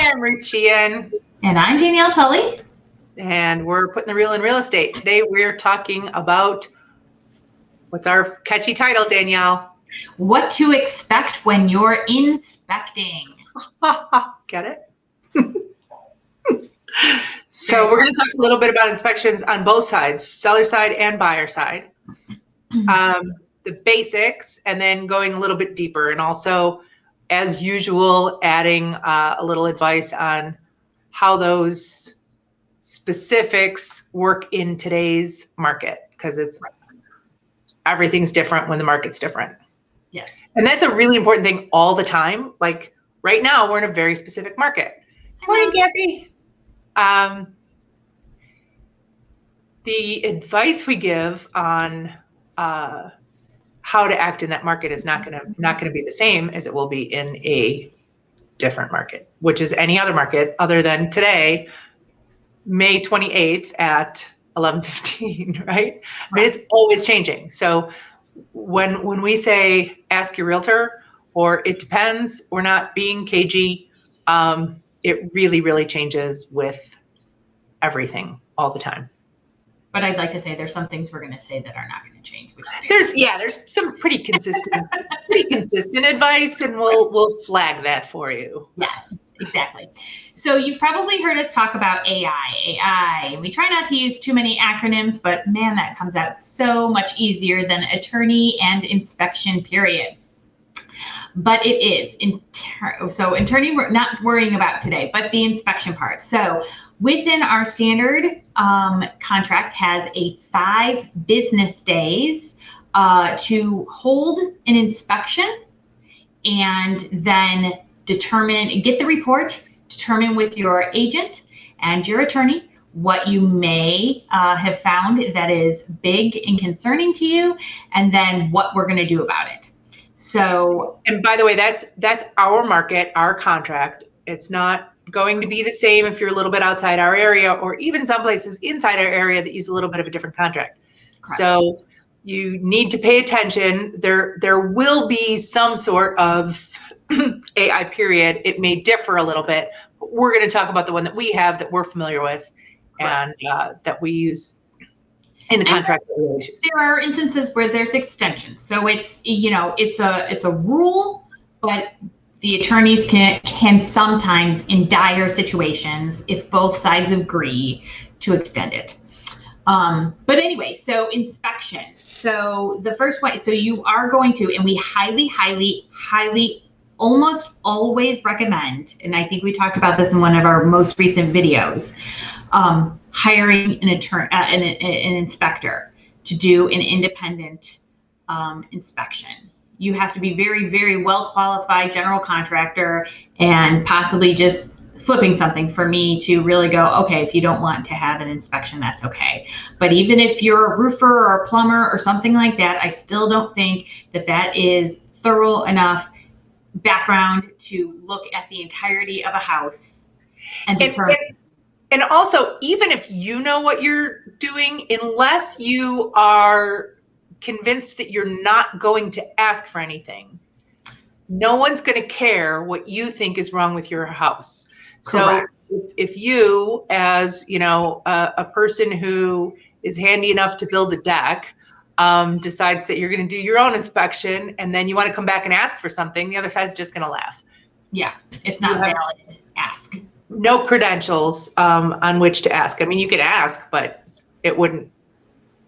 I'm Ruth Sheehan. And I'm Danielle Tully. And we're putting the real in real estate. Today we're talking about, what's our catchy title, Danielle? What to expect when you're inspecting. Get it? So we're going to talk a little bit about inspections on both sides, seller side and buyer side. The basics, and then going a little bit deeper, and also, as usual, adding a little advice on how those specifics work in today's market, because everything's different when the market's different. Yes. And that's a really important thing all the time. Like right now, we're in a very specific market. Morning, Cassie. The advice we give on how to act in that market is not going to be the same as it will be in a different market, which is any other market other than today, May 28th at 11:15, right? I mean, it's always changing. So when we say ask your realtor or it depends, we're not being cagey. It really, really changes with everything all the time. But I'd like to say there's some things we're going to say that are not going to change. There's some pretty consistent advice, and we'll flag that for you. Yes, exactly. So you've probably heard us talk about AI. We try not to use too many acronyms, but man, that comes out so much easier than attorney and inspection period. But it is. So attorney, we're not worrying about today, but the inspection part. So within our standard contract has a 5 business days to hold an inspection and then get the report, determine with your agent and your attorney what you may have found that is big and concerning to you, and then what we're going to do about it. So, and by the way, that's our market, our contract. It's not going to be the same if you're a little bit outside our area, or even some places inside our area that use a little bit of a different contract. Correct. So you need to pay attention. There will be some sort of AI period. It may differ a little bit, but we're going to talk about the one that we have, that we're familiar with. Correct. And that we use in the contract. There are instances where there's extensions. So it's a rule, but the attorneys can sometimes, in dire situations, if both sides agree, to extend it. But anyway, so inspection. So the first way, so you are going to, and we highly, highly, highly, almost always recommend, and I think we talked about this in one of our most recent videos, hiring an inspector to do an independent inspection. You have to be very, very well qualified general contractor, and possibly just flipping something for me to really go, okay, if you don't want to have an inspection, that's okay. But even if you're a roofer or a plumber or something like that, I still don't think that is thorough enough background to look at the entirety of a house and determine. And also, even if you know what you're doing, unless you are convinced that you're not going to ask for anything, no one's going to care what you think is wrong with your house. Correct. So if you, as a person who is handy enough to build a deck, decides that you're going to do your own inspection, and then you want to come back and ask for something, the other side's just going to laugh. Yeah, it's not valid. Ask. No credentials on which to ask. I mean, you could ask, but it wouldn't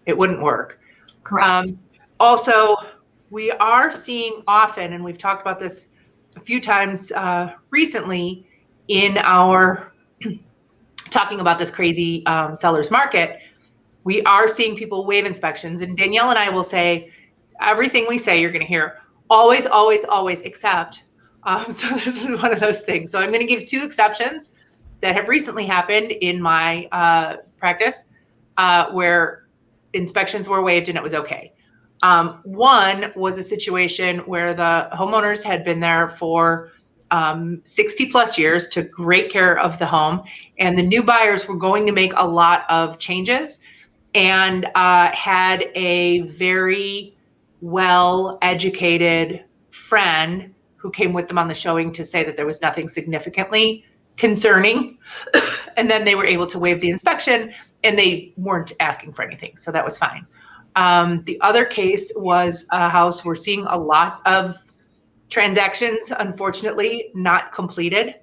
work. Correct. Also, we are seeing often, and we've talked about this a few times recently in our talking about this crazy seller's market, we are seeing people waive inspections. And Danielle and I will say, everything we say, you're going to hear always, always, always, except. So this is one of those things. So I'm going to give 2 exceptions that have recently happened in my practice where inspections were waived and it was okay. One was a situation where the homeowners had been there for 60 plus years, took great care of the home, and the new buyers were going to make a lot of changes, and had a very well-educated friend who came with them on the showing to say that there was nothing significantly concerning. And then they were able to waive the inspection, and they weren't asking for anything. So that was fine. The other case was a house we're seeing a lot of transactions, unfortunately, not completed.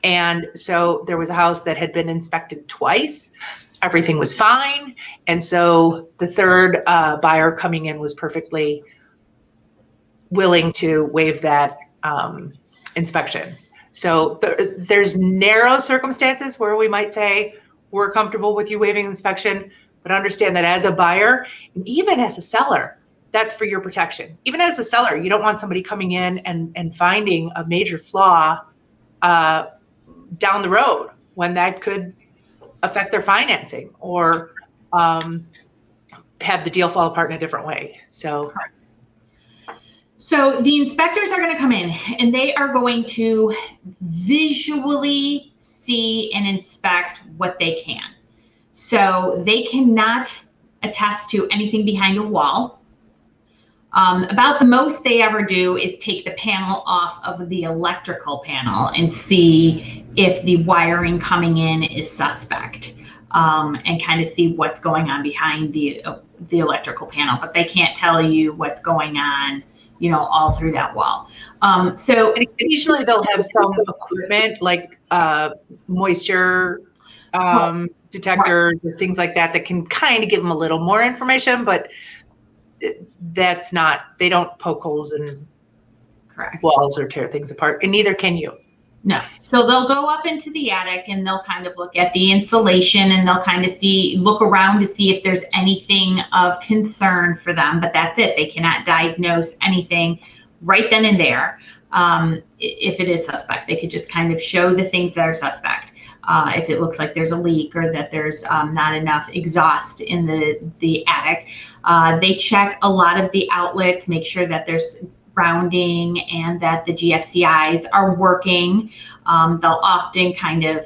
And so there was a house that had been inspected twice. Everything was fine. And so the third buyer coming in was perfectly willing to waive that inspection. So there's narrow circumstances where we might say, we're comfortable with you waiving inspection, but understand that as a buyer, and even as a seller, that's for your protection. Even as a seller, you don't want somebody coming in and finding a major flaw down the road when that could affect their financing or have the deal fall apart in a different way. So the inspectors are going to come in and they are going to visually see and inspect what they can. So they cannot attest to anything behind a wall. About the most they ever do is take the panel off of the electrical panel and see if the wiring coming in is suspect, and kind of see what's going on behind the electrical panel. But they can't tell you what's going on, all through that wall. So and occasionally they'll have some equipment like moisture detectors or things like that can kind of give them a little more information, but that's not, they don't poke holes in walls or tear things apart, and neither can you. No. So they'll go up into the attic and they'll kind of look at the insulation and they'll kind of look around to see if there's anything of concern for them, but that's it. They cannot diagnose anything right then and there. If it is suspect, they could just kind of show the things that are suspect. If it looks like there's a leak or that there's not enough exhaust in the attic. They check a lot of the outlets, make sure that there's grounding and that the GFCIs are working. They'll often kind of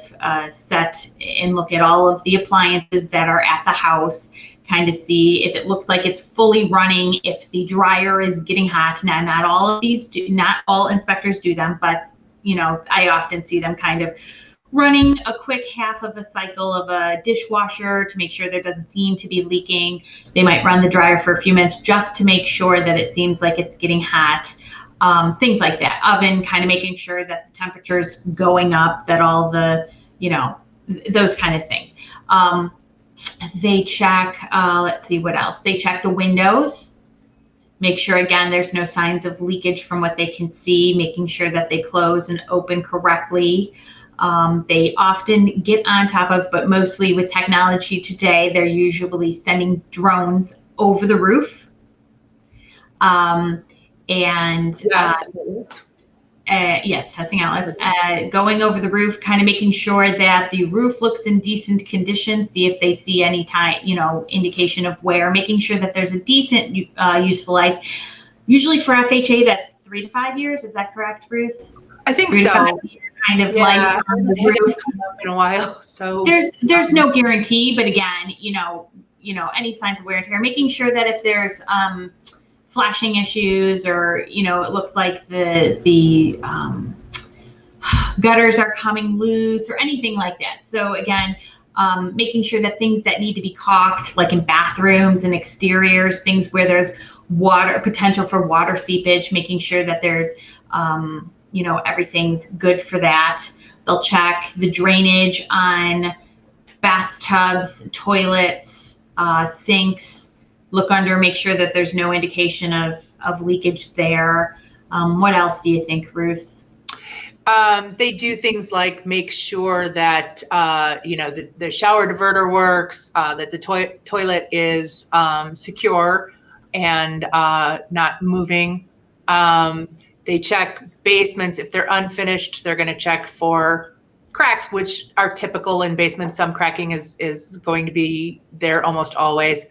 set and look at all of the appliances that are at the house, kind of see if it looks like it's fully running, if the dryer is getting hot. Now, not all inspectors do them, but I often see them kind of running a quick half of a cycle of a dishwasher to make sure there doesn't seem to be leaking. They might run the dryer for a few minutes just to make sure that it seems like it's getting hot. Things like that. Oven, kind of making sure that the temperature's going up, that all the, those kind of things. They check, let's see what else. They check the windows. Make sure, again, there's no signs of leakage from what they can see, making sure that they close and open correctly. They often get on top of, but mostly with technology today, they're usually sending drones over the roof. Yes, testing outlets, going over the roof, kind of making sure that the roof looks in decent condition, see if they see any indication of wear, making sure that there's a decent useful life. Usually for FHA, that's 3 to 5 years. Is that correct, Ruth? I think so. Kind of life on the roof in a while. So there's no guarantee, but again, any signs of wear and tear, making sure that if there's flashing issues or it looks like the gutters are coming loose or anything like that. So again, making sure that things that need to be caulked, like in bathrooms and exteriors, things where there's potential for water seepage, making sure that there's everything's good for that. They'll check the drainage on bathtubs, toilets, sinks, look under, make sure that there's no indication of leakage there. What else do you think, Ruth? They do things like make sure that, the shower diverter works, that the toilet is secure and not moving. They check basements. If they're unfinished, they're going to check for cracks, which are typical in basements. Some cracking is going to be there almost always.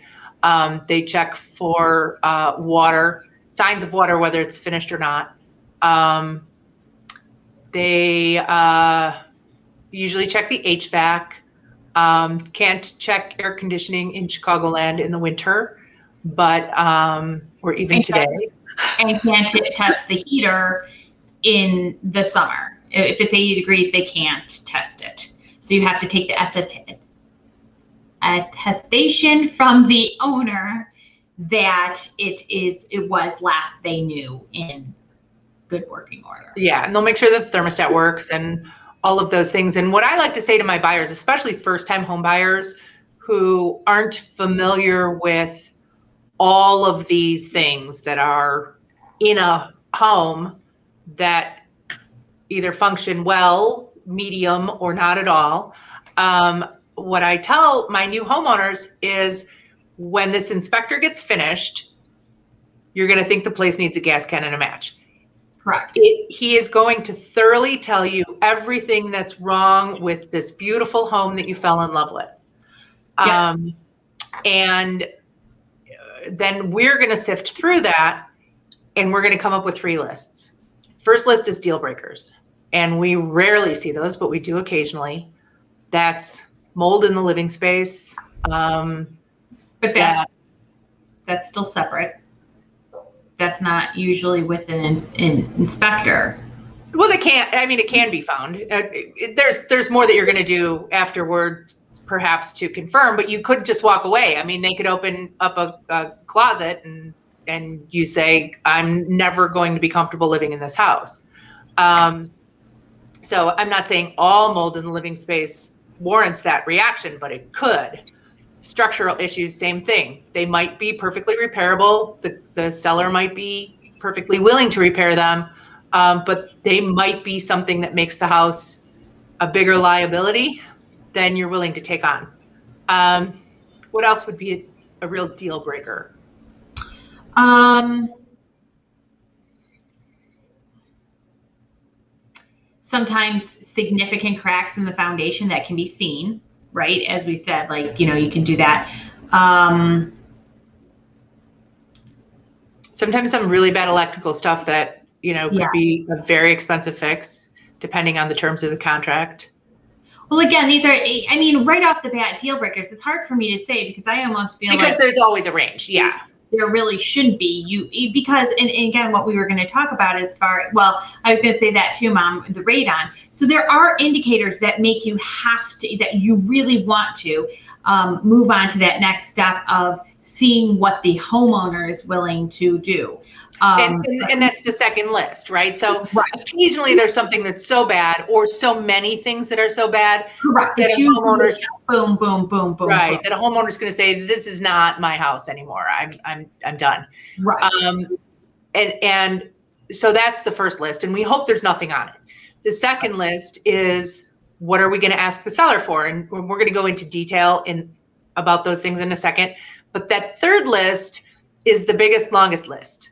They check for water, signs of water, whether it's finished or not. They usually check the HVAC. Can't check air conditioning in Chicagoland in the winter, but or even today. And can't test the heater in the summer. If it's 80 degrees, they can't test it. So you have to take the attestation from the owner that it was last they knew in good working order. Yeah, and they'll make sure that the thermostat works and all of those things. And what I like to say to my buyers, especially first-time home buyers who aren't familiar with all of these things that are in a home that either function well, medium, or not at all. What I tell my new homeowners is when this inspector gets finished, you're going to think the place needs a gas can and a match. Correct. He is going to thoroughly tell you everything that's wrong with this beautiful home that you fell in love with. Yep. And then we're going to sift through that and we're going to come up with 3 lists. First list is deal breakers. And we rarely see those, but we do occasionally. That's mold in the living space. But that's still separate. That's not usually with an inspector. Well, it can be found. There's more that you're going to do afterward, perhaps to confirm, but you could just walk away. I mean, they could open up a closet and you say, I'm never going to be comfortable living in this house. So I'm not saying all mold in the living space warrants that reaction, but it could. Structural issues, same thing. They might be perfectly repairable. The seller might be perfectly willing to repair them, but they might be something that makes the house a bigger liability than you're willing to take on. What else would be a real deal breaker? Sometimes significant cracks in the foundation that can be seen, right? As we said, like, you can do that. Sometimes some really bad electrical stuff that, could be a very expensive fix, depending on the terms of the contract. Well, again, these are, right off the bat, deal breakers. It's hard for me to say because I almost feel because there's always a range. Yeah. There really shouldn't be because and again, what we were going to talk about I was going to say that too, Mom, the radon. So there are indicators that make you that you really want to move on to that next step of seeing what the homeowner is willing to do. And that's the second list, right? So occasionally there's something that's so bad or so many things that are so bad. Correct. That a homeowner's boom, boom, boom, boom. Right. Boom. That a homeowner's going to say, this is not my house anymore. I'm done. Right. And so that's the first list. And we hope there's nothing on it. The second list is, what are we going to ask the seller for? And we're going to go into detail about those things in a second. But that third list is the biggest, longest list.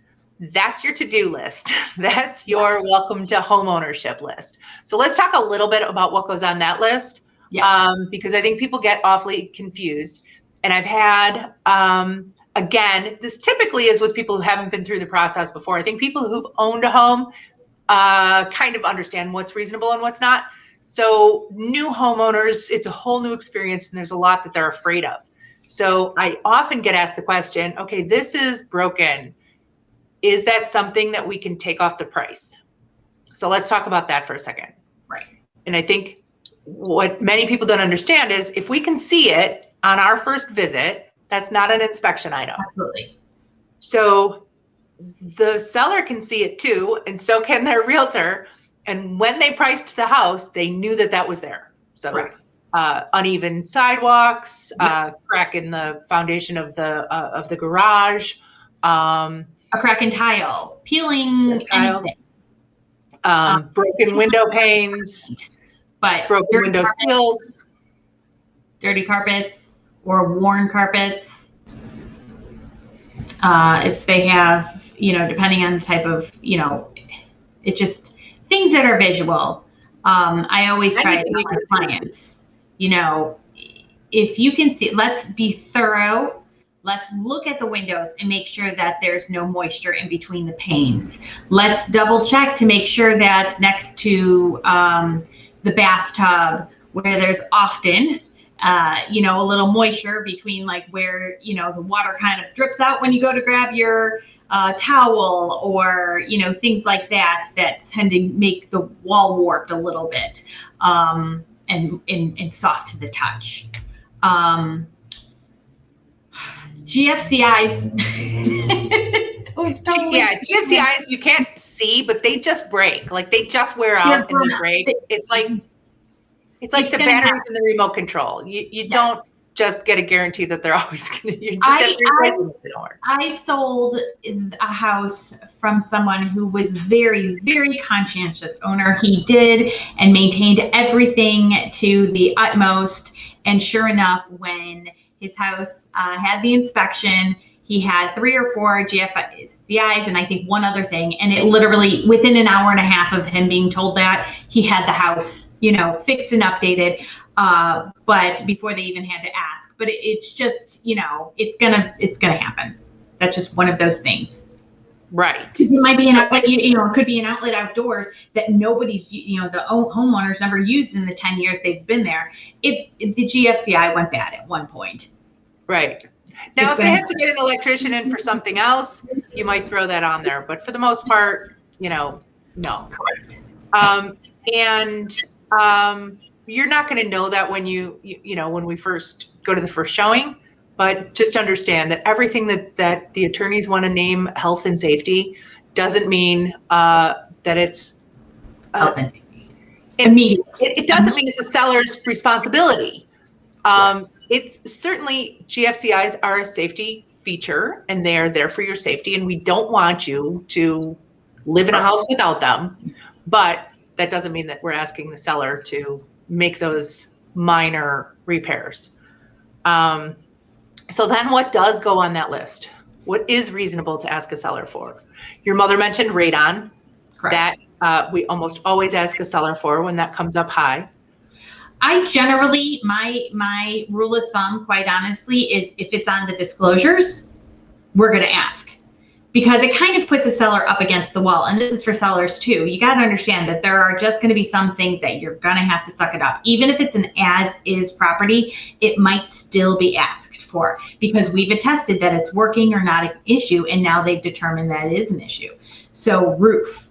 That's your to-do list. That's your welcome to homeownership list. So let's talk a little bit about what goes on that list, because I think people get awfully confused. And I've had, again, this typically is with people who haven't been through the process before. I think people who've owned a home kind of understand what's reasonable and what's not. So new homeowners, it's a whole new experience, and there's a lot that they're afraid of. So I often get asked the question, okay, this is broken. Is that something that we can take off the price? So let's talk about that for a second. Right. And I think what many people don't understand is if we can see it on our first visit, that's not an inspection item. Absolutely. So the seller can see it too, and so can their realtor. And when they priced the house, they knew that was there. So uneven sidewalks, crack in the foundation of the garage, a crack in tile, peeling anything. Broken window panes, but broken window sills, dirty carpets or worn carpets. If they have, depending on the type of, it just things that are visual. I always try to tell my clients, if you can see, let's be thorough. Let's look at the windows and make sure that there's no moisture in between the panes. Let's double check to make sure that next to the bathtub, where there's often, a little moisture between like where, the water kind of drips out when you go to grab your towel or, things like that tend to make the wall warped a little bit, and soft to the touch. GFCIs. GFCIs you can't see, but they just break. Like they just wear out and they break. It's like the batteries in the remote control. You don't just get a guarantee that they're always going to. You just have to replace them if they don't work. I sold a house from someone who was very, very conscientious owner. He did and maintained everything to the utmost. And sure enough, when his house had the inspection, he had 3 or 4 GFCIs and I think one other thing. And it literally, within an hour and a half of him being told that, he had the house, fixed and updated. But before they even had to ask. But it's just, it's gonna happen. That's just one of those things. Right. It might be an outlet, it could be an outlet outdoors that nobody's, the homeowners never used in the 10 years they've been there. If the GFCI went bad at one point. Right. Now, if they have to get an electrician in for something else, you might throw that on there. But for the most part, no. Correct. You're not going to know that when when we first go to the first showing, but just understand that everything that the attorneys want to name health and safety doesn't mean that it's health and safety. It doesn't mean it's the seller's responsibility. It's certainly GFCIs are a safety feature and they're there for your safety, and we don't want you to live in a house without them, but that doesn't mean that we're asking the seller to make those minor repairs. So then what does go on that list? What is reasonable to ask a seller for? Your mother mentioned radon. Correct. That we almost always ask a seller for when that comes up high. I generally, my rule of thumb, quite honestly, is if it's on the disclosures, we're going to ask. Because it kind of puts a seller up against the wall. And this is for sellers too. You got to understand that there are just going to be some things that you're going to have to suck it up. Even if it's an as-is property, it might still be asked for because we've attested that it's working or not an issue. And now they've determined that it is an issue. So roof.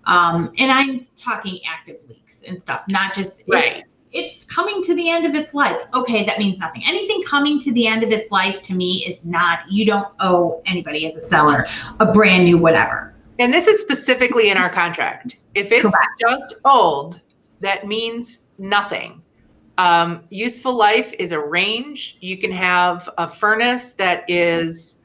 And I'm talking active leaks and stuff, not just, right. It's coming to the end of its life. Okay, that means nothing. Anything coming to the end of its life to me is not, you don't owe anybody as a seller a brand new whatever. And this is specifically in our contract. If it's Correct. Just old, that means nothing. Useful life is a range. You can have a furnace that is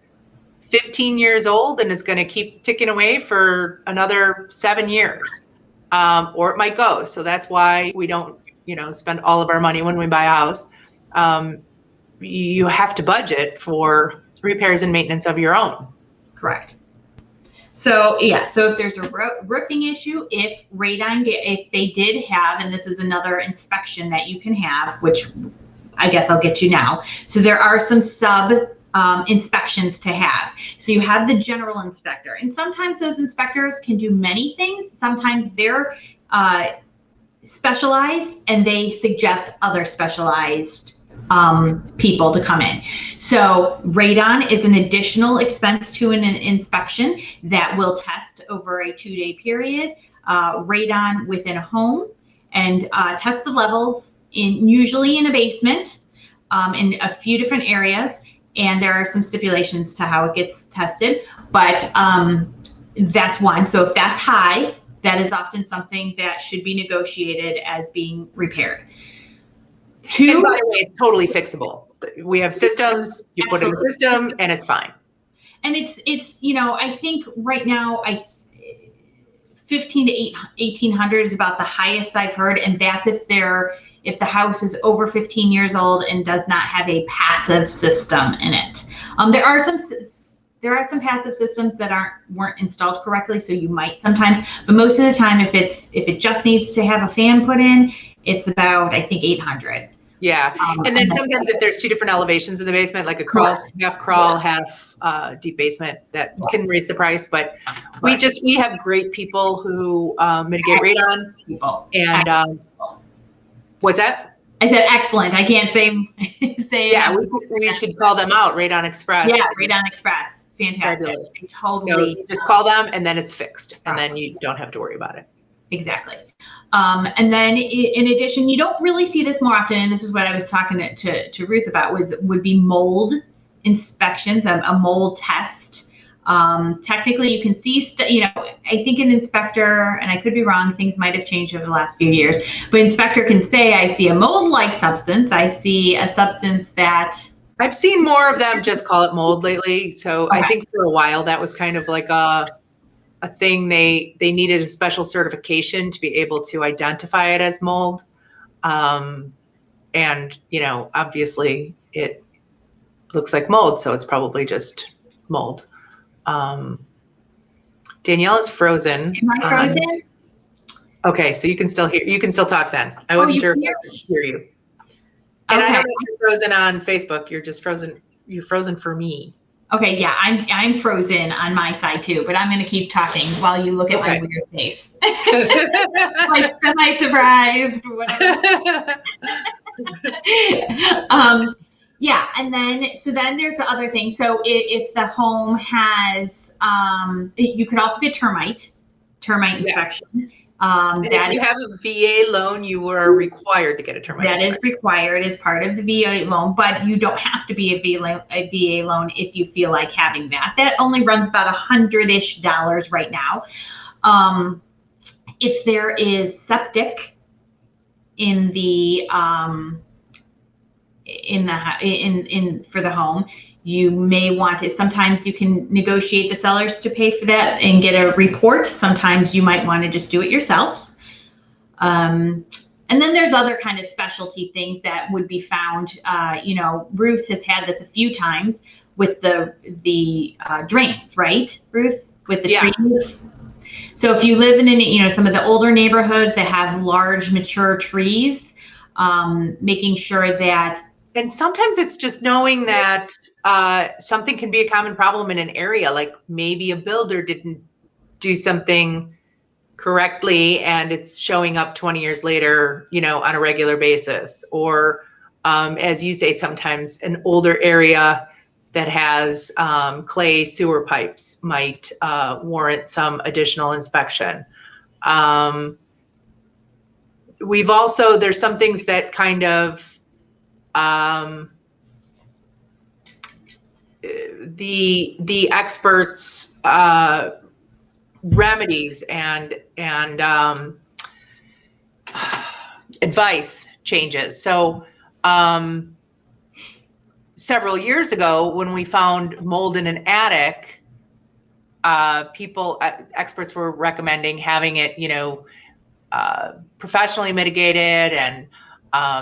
15 years old and is going to keep ticking away for another 7 years. Or it might go. So that's why we don't spend all of our money when we buy a house. You have to budget for repairs and maintenance of your own. Correct. So if there's a roofing issue, if they did have, and this is another inspection that you can have, which I guess I'll get to now. So there are some sub inspections to have. So you have the general inspector, and sometimes those inspectors can do many things. Sometimes they're specialized and they suggest other specialized people to come in. So radon is an additional expense to an inspection that will test over a 2-day period, radon within a home, and test the levels usually in a basement, in a few different areas. And there are some stipulations to how it gets tested, but that's one. So if that's high, that is often something that should be negotiated as being repaired. And by the way, it's totally fixable. We have systems, you Absolutely. Put in the system and it's fine. And it's I think right now 15 to 1800 is about the highest I've heard. And that's if the house is over 15 years old and does not have a passive system in it. There are some passive systems that weren't installed correctly, so you might sometimes, but most of the time, if it just needs to have a fan put in, it's about, I think, 800. Yeah, and then sometimes if there's 2 different elevations in the basement, like a crawl, half crawl, half deep basement, that can raise the price. But we have great people who mitigate radon. People. And what's that? I said excellent. I can't say. Yeah, we should call them out. Radon Express. Yeah, Radon Express. Fantastic. Fabulous. Totally. So you just call them, and then it's fixed, and then you don't have to worry about it. Exactly. And then in addition, you don't really see this more often, and this is what I was talking to Ruth about, would be mold inspections, a mold test. Technically, you can see, I think an inspector, and I could be wrong, things might have changed over the last few years, but inspector can say, I see a mold-like substance, I see a substance that... I've seen more of them just call it mold lately. So okay. I think for a while that was kind of like a thing. They needed a special certification to be able to identify it as mold. And, obviously it looks like mold, so it's probably just mold. Danielle is frozen. Am I frozen? Okay, so you can still talk then. I wasn't sure if I could hear you. And okay. I don't know if you're frozen on Facebook. You're just frozen. You're frozen for me. Okay, yeah, I'm frozen on my side too, but I'm going to keep talking while you look at my weird face. Like semi-surprised, whatever. Yeah, and then there's the other thing. So if the home has, you could also get termite inspection. If you have a VA loan, you are required to get a termite inspection. That is required as part of the VA loan, but you don't have to be a VA loan if you feel like having that. That only runs about $100-ish right now. If there is septic in the for the home, you may want it. Sometimes you can negotiate the sellers to pay for that and get a report. Sometimes you might want to just do it yourselves. And then there's other kind of specialty things that would be found. Ruth has had this a few times with the drains, right, Ruth? With the trees. So if you live in some of the older neighborhoods that have large mature trees, making sure that. And sometimes it's just knowing that something can be a common problem in an area, like maybe a builder didn't do something correctly and it's showing up 20 years later, on a regular basis. Or as you say, sometimes an older area that has clay sewer pipes might warrant some additional inspection. There's some things that kind of the experts remedies and advice changes. So several years ago when we found mold in an attic, experts were recommending having it professionally mitigated, and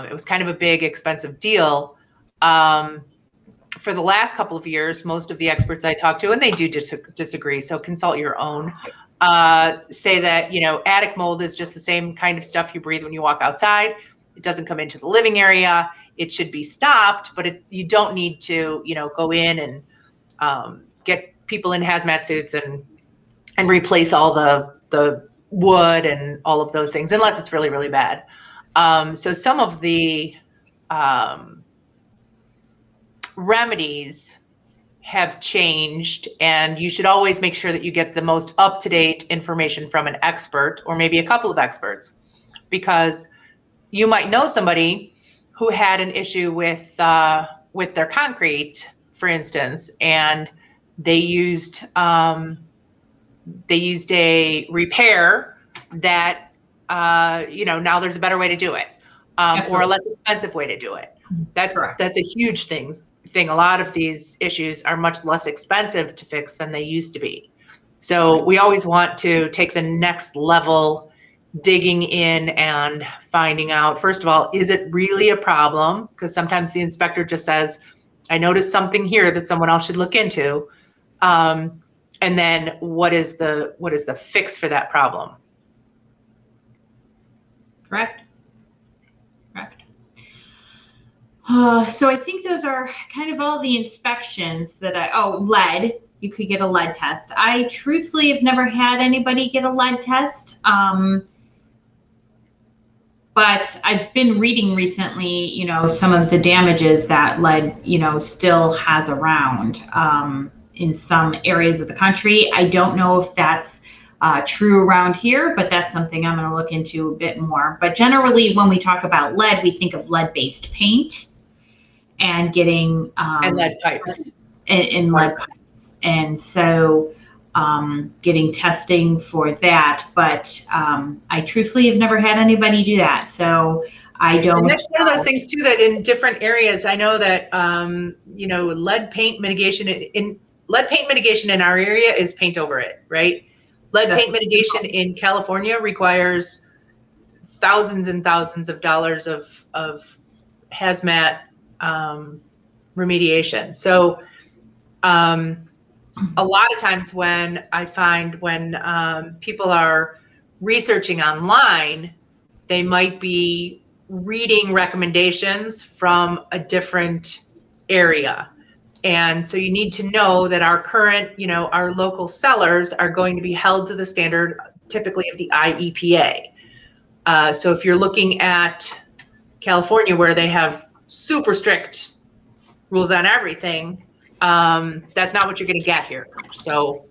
it was kind of a big, expensive deal. For the last couple of years, most of the experts I talk to, and they do disagree, so consult your own, say that, attic mold is just the same kind of stuff you breathe when you walk outside. It doesn't come into the living area. It should be stopped, but you don't need to, go in and get people in hazmat suits and replace all the wood and all of those things, unless it's really, really bad. So some of the remedies have changed, and you should always make sure that you get the most up-to-date information from an expert, or maybe a couple of experts, because you might know somebody who had an issue with their concrete, for instance, and they used a repair that now there's a better way to do it, or a less expensive way to do it. That's a huge thing. A lot of these issues are much less expensive to fix than they used to be. So we always want to take the next level, digging in and finding out, first of all, is it really a problem? Because sometimes the inspector just says, I noticed something here that someone else should look into. And then what is the fix for that problem? Correct. So I think those are kind of all the inspections that lead. You could get a lead test. I truthfully have never had anybody get a lead test. But I've been reading recently, some of the damages that lead, still has around in some areas of the country. I don't know if that's true around here, but that's something I'm going to look into a bit more. But generally, when we talk about lead, we think of lead-based paint and getting and lead pipes and lead pipes, and so getting testing for that. But I truthfully have never had anybody do that, so I don't. And that's one of those things too, that in different areas, I know that lead paint mitigation in our area is paint over it, right? Lead paint mitigation in California requires thousands and thousands of dollars of hazmat remediation. So a lot of times when I find when people are researching online, they might be reading recommendations from a different area. And so you need to know that our current, our local sellers are going to be held to the standard typically of the IEPA. So if you're looking at California, where they have super strict rules on everything, that's not what you're going to get here. So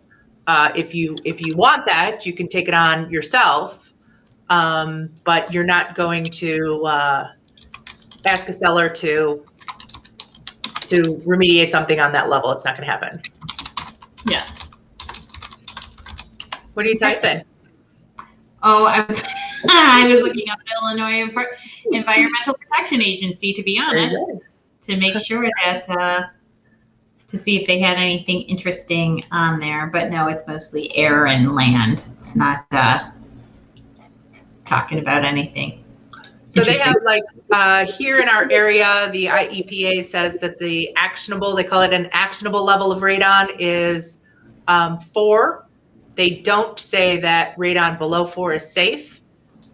if you want that, you can take it on yourself, but you're not going to ask a seller to remediate something on that level. It's not going to happen. Yes. What are you typing? Oh, I was looking up the Illinois Environmental Protection Agency, to be honest, to make sure that to see if they had anything interesting on there. But no, it's mostly air and land. It's not talking about anything. So they have here in our area, the IEPA says that they call it an actionable level of radon is 4. They don't say that radon below 4 is safe,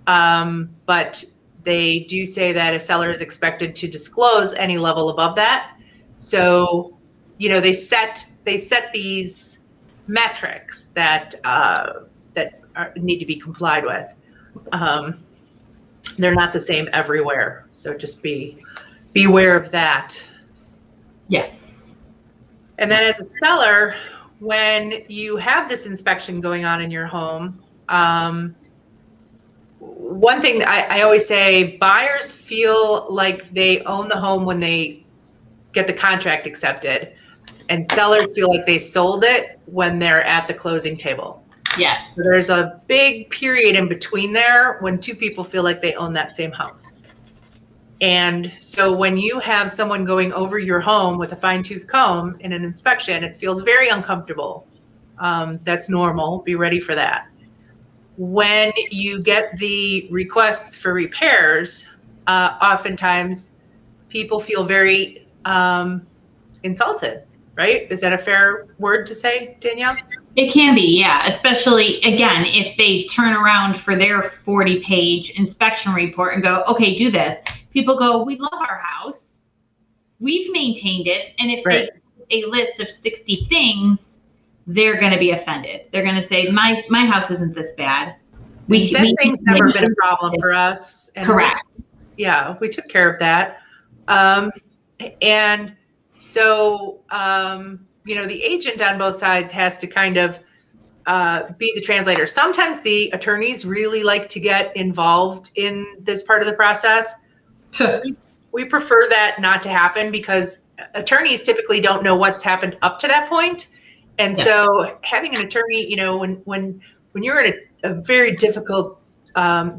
but they do say that a seller is expected to disclose any level above that. So, they set these metrics that need to be complied with. They're not the same everywhere, so just be aware of that. Yes. And then as a seller, when you have this inspection going on in your home, one thing I always say, buyers feel like they own the home when they get the contract accepted, and sellers feel like they sold it when they're at the closing table. Yes. So there's a big period in between there when two people feel like they own that same house. And so when you have someone going over your home with a fine-tooth comb in an inspection, it feels very uncomfortable. That's normal. Be ready for that. When you get the requests for repairs, oftentimes people feel very insulted, right? Is that a fair word to say, Danielle? It can be, yeah. Especially, again, if they turn around for their 40-page inspection report and go, okay, do this. People go, we love our house. We've maintained it. And if they a list of 60 things, they're going to be offended. They're going to say, my house isn't this bad. That thing's never been a problem for us. And correct. We took care of that. And so, the agent on both sides has to kind of be the translator. Sometimes the attorneys really like to get involved in this part of the process. We prefer that not to happen because attorneys typically don't know what's happened up to that point. And so having an attorney, when you're in a very difficult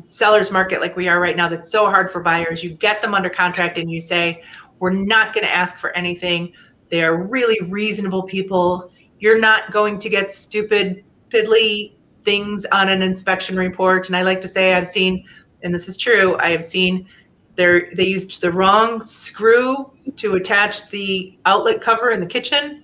seller's market like we are right now, that's so hard for buyers, you get them under contract and you say, we're not going to ask for anything. They are really reasonable people. You're not going to get stupid, piddly things on an inspection report. And I like to say I've seen, and this is true, I have seen they used the wrong screw to attach the outlet cover in the kitchen.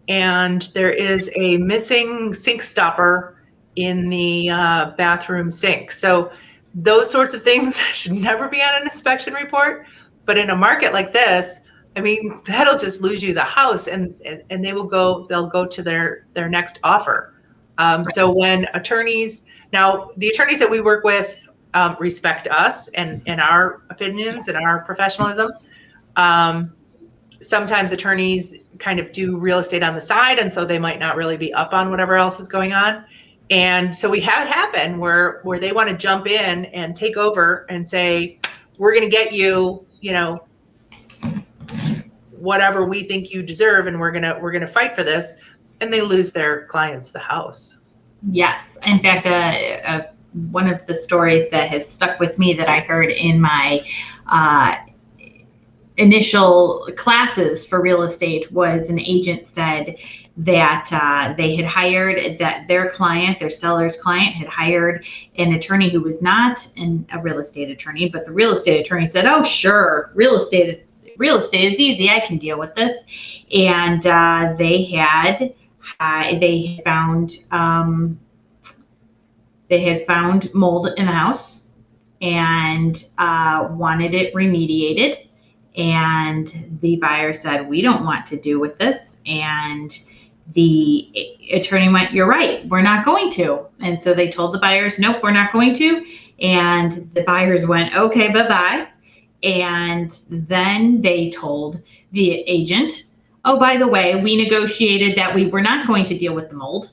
And there is a missing sink stopper in the bathroom sink. So those sorts of things should never be on an inspection report. But in a market like this, I mean, that'll just lose you the house, and they'll go to their next offer. So when attorneys, now the attorneys that we work with, respect us and our opinions and our professionalism. Sometimes attorneys kind of do real estate on the side, and so they might not really be up on whatever else is going on. And so we have it happen where they want to jump in and take over and say, we're going to get you, whatever we think you deserve, and we're gonna fight for this, and they lose their clients the house. Yes, in fact, one of the stories that has stuck with me that I heard in my initial classes for real estate was an agent said that they had hired, that their client, their seller's client, had hired an attorney who was not a real estate attorney, but the real estate attorney said, "Oh, sure, real estate is easy. I can deal with this." And they had found mold in the house and wanted it remediated. And the buyer said, "We don't want to do with this." And the attorney went, "You're right, we're not going to." And so they told the buyers, "Nope, we're not going to." And the buyers went, "Okay, bye-bye." And then they told the agent, "Oh, by the way, we negotiated that we were not going to deal with the mold."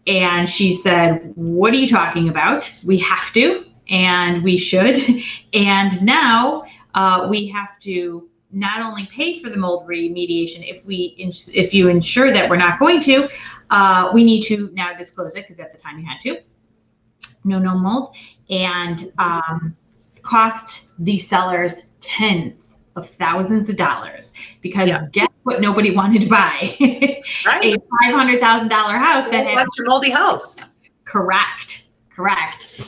And she said, "What are you talking about? We have to, and we should. And now we have to not only pay for the mold remediation, if you ensure that we're not going to, we need to now disclose it," because at the time you had to. No mold. And cost the sellers tens of thousands of dollars, because guess what nobody wanted to buy? Right. A $500,000 house that had... That's your moldy house. Correct.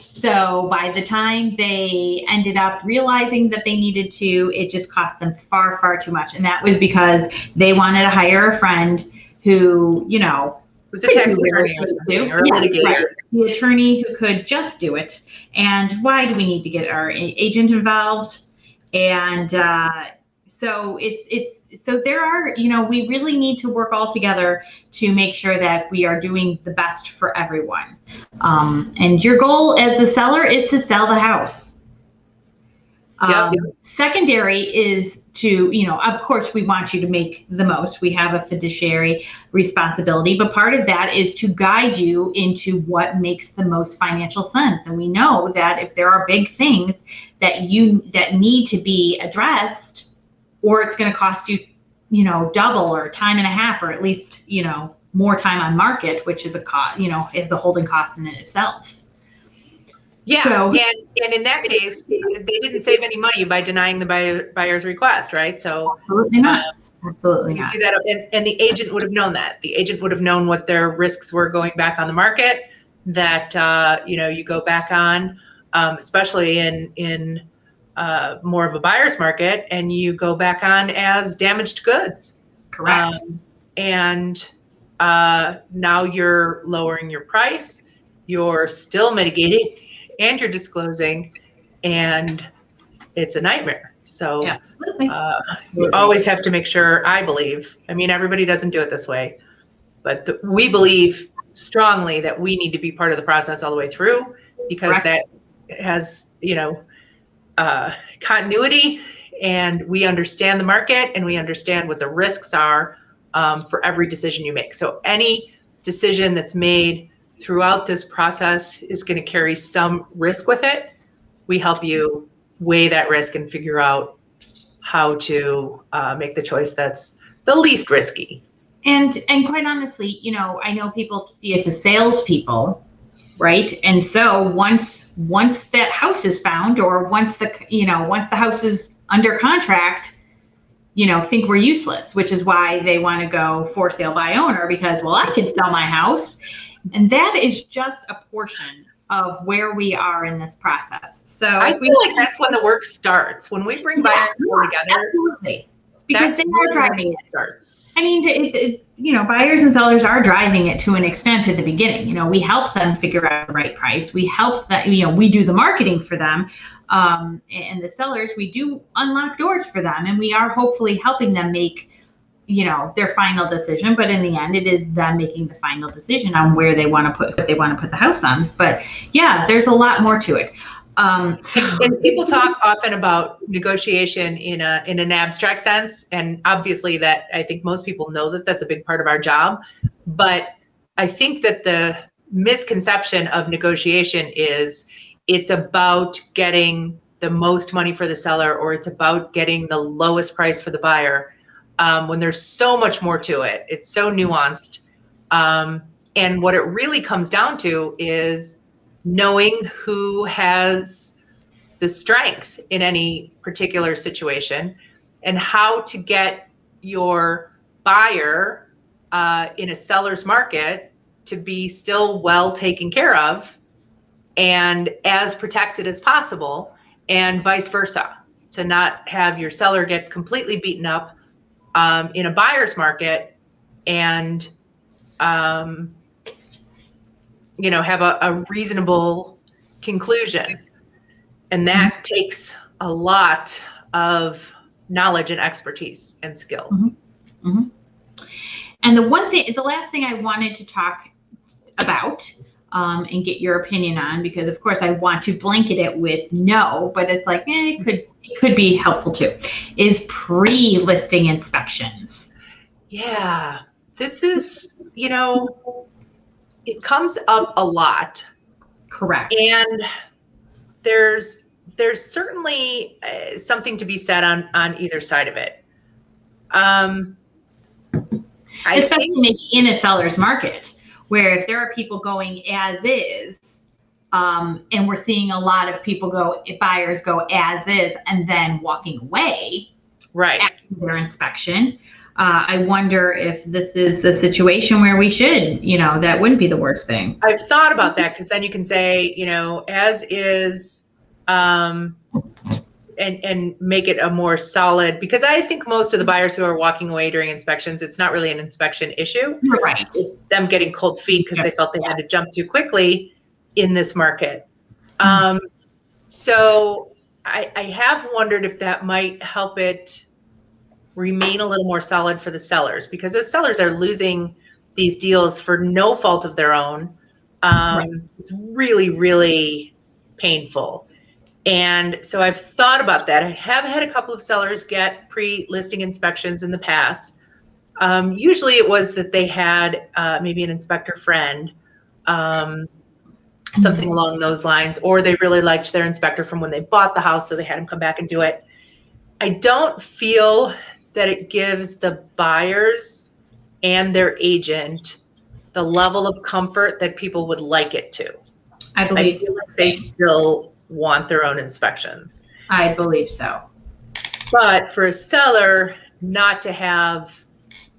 So by the time they ended up realizing that they needed to, it just cost them far, far too much. And that was because they wanted to hire a friend who, was a tax attorney or something, or a litigator. Right. The attorney who could just do it. And why do we need to get our agent involved? And so so there are, we really need to work all together to make sure that we are doing the best for everyone. And your goal as the seller is to sell the house. Secondary is to, of course, we want you to make the most. We have a fiduciary responsibility, but part of that is to guide you into what makes the most financial sense. And we know that if there are big things that need to be addressed, or it's going to cost you, double or time and a half, or at least, more time on market, which is a cost, is a holding cost in itself. Yeah, so, and in that case, they didn't save any money by denying the buyer's request, right? So absolutely not. Absolutely you not. See that, and the agent would have known that. The agent would have known what their risks were going back on the market. That you go back on, especially in more of a buyer's market, and you go back on as damaged goods. Correct. And now you're lowering your price. You're still mitigating. And you're disclosing, and it's a nightmare. So we always have to make sure, I believe, everybody doesn't do it this way, but we believe strongly that we need to be part of the process all the way through, because that has, continuity, and we understand the market, and we understand what the risks are for every decision you make. So any decision that's made throughout this process is going to carry some risk with it. We help you weigh that risk and figure out how to make the choice that's the least risky. And quite honestly, I know people see us as salespeople, right? And so once that house is found, or once the house is under contract, think we're useless, which is why they want to go for sale by owner, because, well, I can sell my house. And that is just a portion of where we are in this process. So I feel like that's when the work starts. When we bring buyers together, absolutely, because they are driving it. Starts. It's buyers and sellers are driving it to an extent at the beginning. We help them figure out the right price. We help that. We do the marketing for them, and the sellers, we do unlock doors for them, and we are hopefully helping them make their final decision. But in the end, it is them making the final decision on where they want to put the house on. But yeah, there's a lot more to it. And people talk often about negotiation in an abstract sense, and obviously that I think most people know that that's a big part of our job. But I think that the misconception of negotiation is it's about getting the most money for the seller, or it's about getting the lowest price for the buyer, when there's so much more to it. It's so nuanced. And what it really comes down to is knowing who has the strength in any particular situation and how to get your buyer in a seller's market to be still well taken care of and as protected as possible, and vice versa, to not have your seller get completely beaten up in a buyer's market and have a reasonable conclusion. And that takes a lot of knowledge and expertise and skill. And the last thing I wanted to talk about and get your opinion on, because of course I want to blanket it with no, but it's like, it could be helpful too, is pre-listing inspections. Yeah, this is, it comes up a lot. Correct. And there's certainly something to be said on either side of it. Especially maybe in a seller's market, where if there are people going as is, and we're seeing a lot of buyers go as is and then walking away right after their inspection. I wonder if this is the situation where we should, that wouldn't be the worst thing. I've thought about that, because then you can say, as is, and make it a more solid, because I think most of the buyers who are walking away during inspections, it's not really an inspection issue. You're right. It's them getting cold feet because they felt they had to jump too quickly in this market. So I have wondered if that might help it remain a little more solid for the sellers, because the sellers are losing these deals for no fault of their own. It's really, really painful. And so I've thought about that. I have had a couple of sellers get pre-listing inspections in the past. Usually it was that they had maybe an inspector friend, something along those lines, or they really liked their inspector from when they bought the house, so they had him come back and do it. I don't feel that it gives the buyers and their agent the level of comfort that people would like it to. I believe they still want their own inspections. I believe so. But for a seller, not to have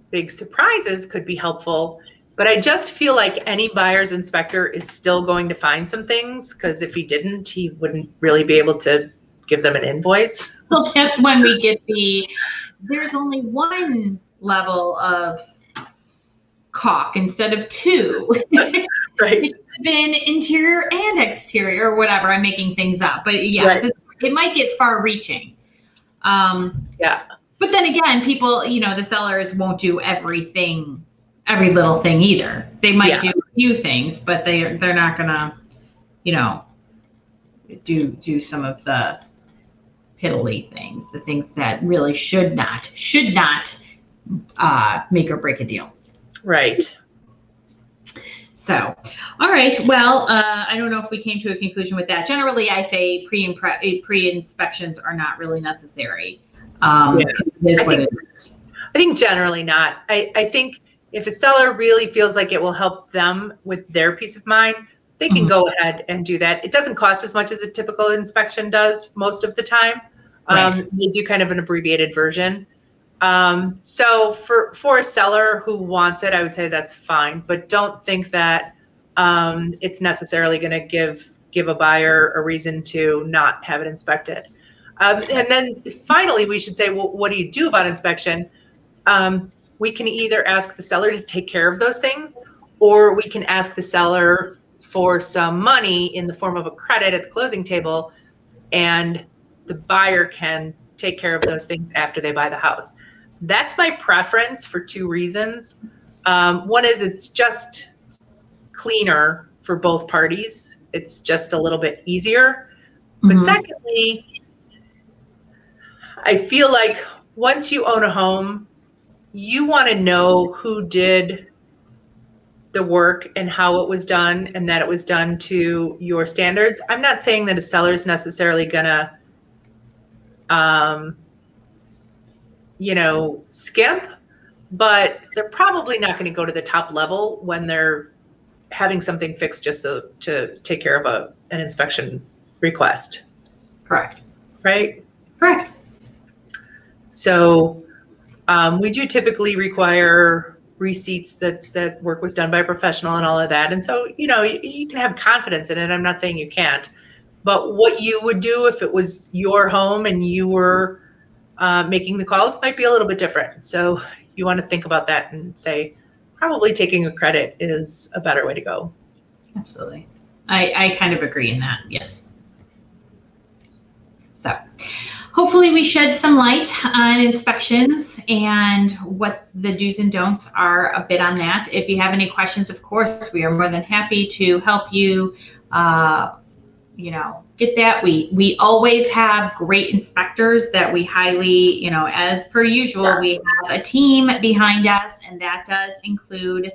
big surprises could be helpful. But I just feel like any buyer's inspector is still going to find some things, because if he didn't, he wouldn't really be able to give them an invoice. Well, that's when we get there's only one level of caulk instead of two. Right. It's been interior and exterior or whatever. I'm making things up. But yeah, it might get far reaching. Yeah. But then again, people, the sellers won't do every little thing either. They might do a few things, but they're not gonna, do some of the piddly things, the things that really should not make or break a deal. Right. So, all right. Well, I don't know if we came to a conclusion with that. Generally, I say pre-inspections are not really necessary. I think generally not. I think if a seller really feels like it will help them with their peace of mind, they can go ahead and do that. It doesn't cost as much as a typical inspection does most of the time. They do kind of an abbreviated version. So for a seller who wants it, I would say that's fine, but don't think that it's necessarily going to give a buyer a reason to not have it inspected. And then finally, we should say, well, what do you do about inspection? We can either ask the seller to take care of those things, or we can ask the seller for some money in the form of a credit at the closing table, and the buyer can take care of those things after they buy the house. That's my preference for two reasons. One is it's just cleaner for both parties. It's just a little bit easier. But secondly, I feel like once you own a home, you want to know who did the work and how it was done and that it was done to your standards. I'm not saying that a seller is necessarily gonna, skimp, but they're probably not going to go to the top level when they're having something fixed just to take care of an inspection request. Correct. Right? Correct. So we do typically require receipts that work was done by a professional and all of that. And so, you can have confidence in it. I'm not saying you can't. But what you would do if it was your home and you were making the calls might be a little bit different. So you want to think about that and say, probably taking a credit is a better way to go. Absolutely. I kind of agree in that. Yes. So hopefully we shed some light on inspections and what the do's and don'ts are a bit on that. If you have any questions, of course, we are more than happy to help you, get that. We always have great inspectors that we highly, as per usual, we have a team behind us, and that does include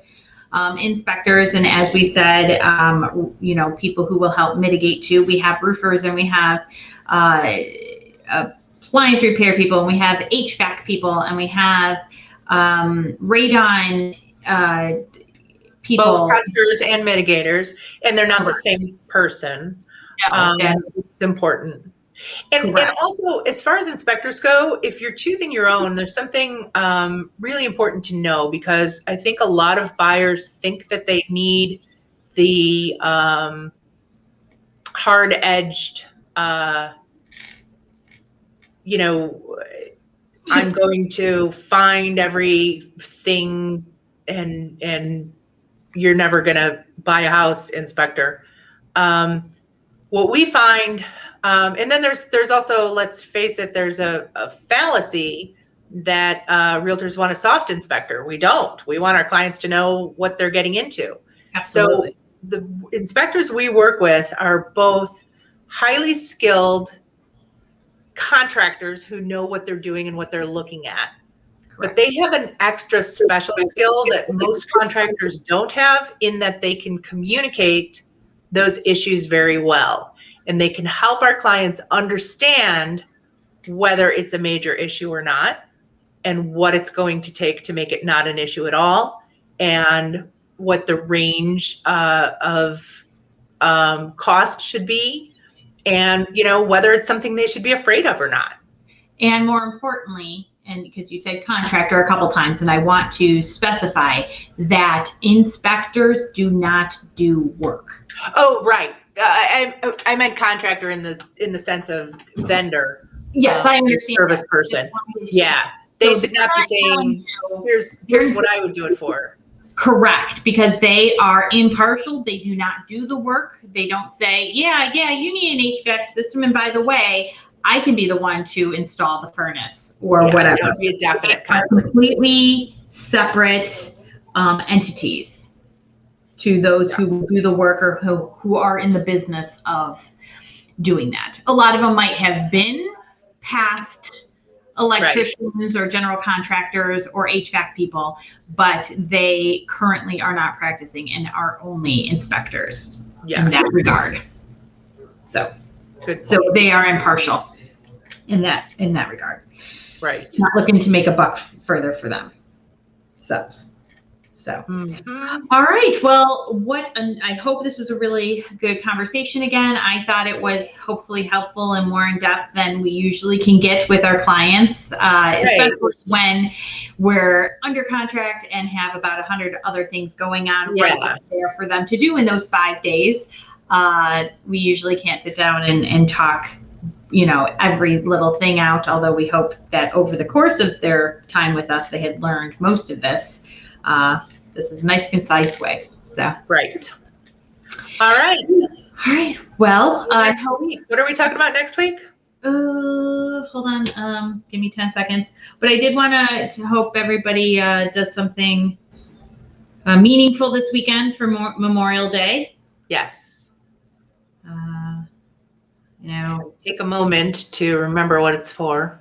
inspectors. And as we said, people who will help mitigate too. We have roofers, and we have appliance repair people, and we have HVAC people, and we have radon people. Both testers and mitigators, and they're not the same person. It's important. And also, as far as inspectors go, if you're choosing your own, there's something really important to know, because I think a lot of buyers think that they need the hard-edged, I'm going to find everything and you're never going to buy a house inspector. What we find, and then there's also, let's face it, there's a fallacy that realtors want a soft inspector. We don't. We want our clients to know what they're getting into. Absolutely. So the inspectors we work with are both highly skilled contractors who know what they're doing and what they're looking at. Correct. But they have an extra special skill that most contractors don't have, in that they can communicate those issues very well. And they can help our clients understand whether it's a major issue or not, and what it's going to take to make it not an issue at all, and what the range of cost should be, and whether it's something they should be afraid of or not. And more importantly, and because you said contractor a couple times, and I want to specify that inspectors do not do work. Oh, right. I meant contractor in the sense of vendor. Yes, I understand. Service person. Yeah, they should not be saying, "Here's what I would do it for." Correct, because they are impartial. They do not do the work. They don't say, "Yeah, you need an HVAC system, and by the way, I can be the one to install the furnace," or whatever. That would be a definite conflict. Completely separate entities to those who do the work, or who are in the business of doing that. A lot of them might have been past electricians or general contractors or HVAC people, but they currently are not practicing and are only inspectors in that regard. So they are impartial in that regard. Right. Not looking to make a buck further for them. So, All right. Well, I hope this was a really good conversation again. I thought it was hopefully helpful and more in depth than we usually can get with our clients, especially when we're under contract and have about 100 other things going on right there for them to do in those 5 days. We usually can't sit down and talk, every little thing out, although we hope that over the course of their time with us, they had learned most of this. This is a nice, concise way. So. Right. All right. Well, next week. What are we talking about next week? Hold on. Give me 10 seconds. But I did want to hope everybody does something meaningful this weekend for Memorial Day. Yes. Take a moment to remember what it's for.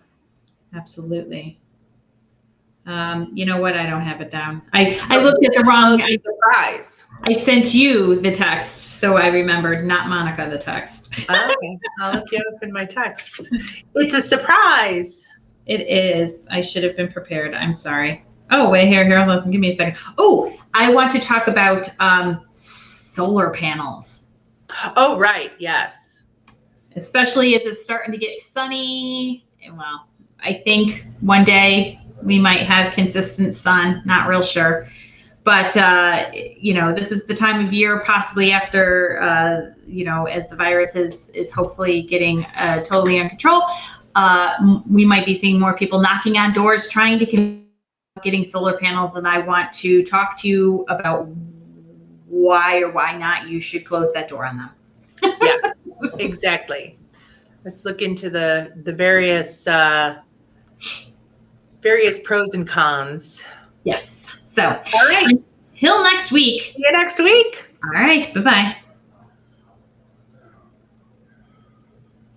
Absolutely. You know what? I don't have it down. I looked at the wrong. Surprise. I sent you the text, so I remembered, not Monica the text. Okay, I'll look you up in my texts. It's a surprise. It is. I should have been prepared. I'm sorry. Oh, wait, here. Listen, give me a second. Oh, I want to talk about solar panels. Oh, right. Yes. Especially as it's starting to get sunny. Well, I think one day we might have consistent sun. Not real sure. But, this is the time of year, possibly after, as the virus is hopefully getting totally under control, we might be seeing more people knocking on doors trying to getting solar panels. And I want to talk to you about why or why not you should close that door on them. Yeah, exactly. Let's look into the various pros and cons. Yes. So, all right. Until next week. See you next week. All right. Bye-bye.